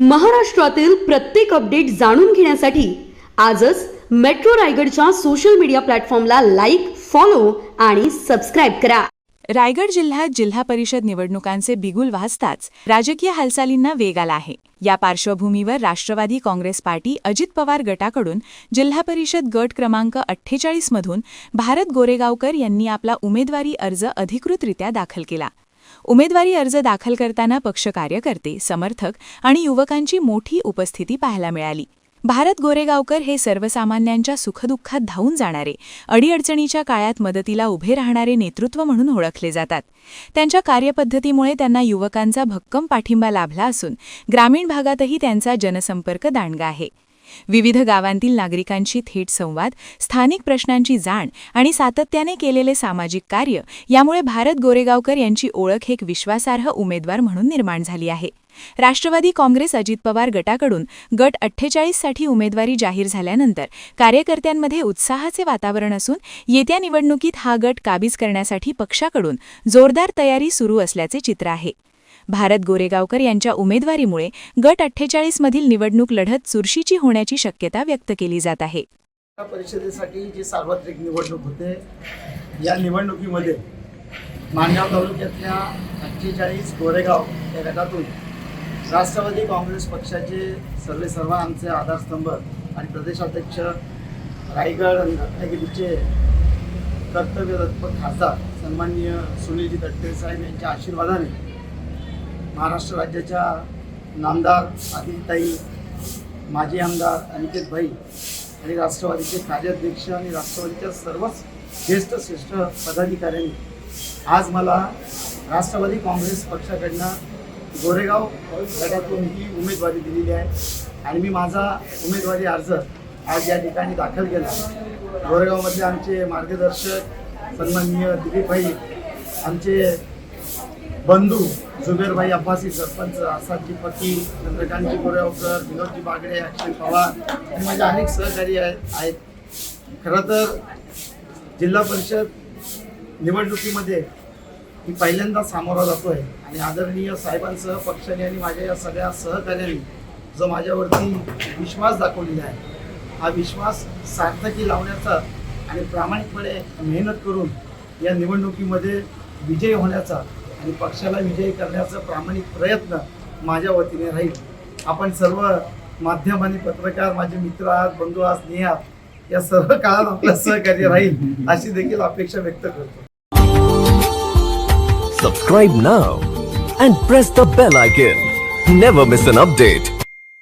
महाराष्ट्रातील प्रत्येक अपडेट जाणून घेण्यासाठी आजच मेट्रो रायगडच्या सोशल मीडिया प्लॅटफॉर्मला लाईक, फॉलो आणि सबस्क्राईब करा. रायगड जिल्ह्यात जिल्हा परिषद निवडणुकांचे बिगुल वाजताच राजकीय हालचालींना वेग आला आहे. या पार्श्वभूमीवर राष्ट्रवादी काँग्रेस पार्टी अजित पवार गटाकडून जिल्हा परिषद गट क्रमांक 48 मधून भारत गोरेगावकर यांनी आपला उमेदवारी अर्ज अधिकृतरित्या दाखल केला. उमेदवारी अर्ज दाखल करताना पक्ष कार्यकर्ते, समर्थक आणि युवकांची मोठी उपस्थिती पाहायला मिळाली. भारत गोरेगावकर हे सर्वसामान्यांच्या सुखदुःखात धावून जाणारे, अडीअडचणीच्या काळात मदतीला उभे राहणारे नेतृत्व म्हणून ओळखले जातात. त्यांच्या कार्यपद्धतीमुळे त्यांना युवकांचा भक्कम पाठिंबा लाभला असून ग्रामीण भागातही त्यांचा जनसंपर्क दांडगा आहे. विविध गावांतील नागरिकांशी थेट संवाद, स्थानिक प्रश्नांची जाण आणि सातत्याने केलेले सामाजिक कार्य यामुळे भारत गोरेगावकर यांची ओळख एक विश्वासार्ह उमेदवार म्हणून निर्माण झाली आहे. राष्ट्रवादी काँग्रेस अजित पवार गटाकडून गट 48 साठी उमेदवारी जाहीर झाल्यानंतर कार्यकर्त्यांमध्ये उत्साहाचे वातावरण असून येत्या निवडणुकीत हा गट काबीज करण्यासाठी पक्षाकडून जोरदार तयारी सुरू असल्याचे चित्र आहे. भारत गोरेगावकर यांच्या उमेदवारीमुळे गट 48 मधील निवडणूक लढत चुरशीची होण्याची शक्यता व्यक्त केली जात आहे. परिषदेसाठी जी सार्वत्रिक निवडणूक होते, या निवडणुकीमध्ये माणगाव तालुक्यातल्या 48 गोरेगाव या गटातून राष्ट्रवादी काँग्रेस पक्षाचे सर्व आमचे आधारस्तंभ आणि प्रदेशाध्यक्ष रायगड आणि रत्नागिरीचे कर्तव्यदत्त खासदार सन्माननीय सुनीलजी तटकरे साहेब यांच्या आशीर्वादाने महाराष्ट्र राज्याच्या नामदार आदिलताई, माजी आमदार अनिकेत भाई आणि राष्ट्रवादीचे कार्याध्यक्ष आणि राष्ट्रवादीच्या सर्वच श्रेष्ठ पदाधिकाऱ्यांनी आज मला राष्ट्रवादी काँग्रेस पक्षाकडनं गोरेगाव गटातून ही उमेदवारी दिलेली आहे आणि मी माझा उमेदवारी अर्ज आज या ठिकाणी दाखल केला. गोरेगावमधले आमचे मार्गदर्शक सन्माननीय दिलीप भाई, आमचे बंधू जुबेरभाई अब्बासी सरपंच, आसादजी पती, चंद्रकांतजी गोरेगावकर, विनोदजी बागडे, अक्षय पवार आणि माझे अनेक सहकारी आहेत. खरं तर जिल्हा परिषद निवडणुकीमध्ये मी पहिल्यांदा सामोरा जातोय आणि आदरणीय साहेबांसह पक्षाने आणि माझ्या या सगळ्या सहकार्याने जो माझ्यावरती विश्वास दाखवलेला आहे, हा विश्वास सार्थकी लावण्याचा आणि प्रामाणिकपणे मेहनत करून या निवडणुकीमध्ये विजयी होण्याचा आणि पक्षाला विजयी करण्याचा प्रामाणिक प्रयत्न माझ्या वतीने राहील. आपण सर्व माध्यम आणि पत्रकार माझे मित्र आहात, बंधू आहात, स्नेह आहात, या सर्व काळात आपलं सहकार्य राहील अशी देखील अपेक्षा व्यक्त करतो. Subscribe now and press the bell icon. Never miss an update.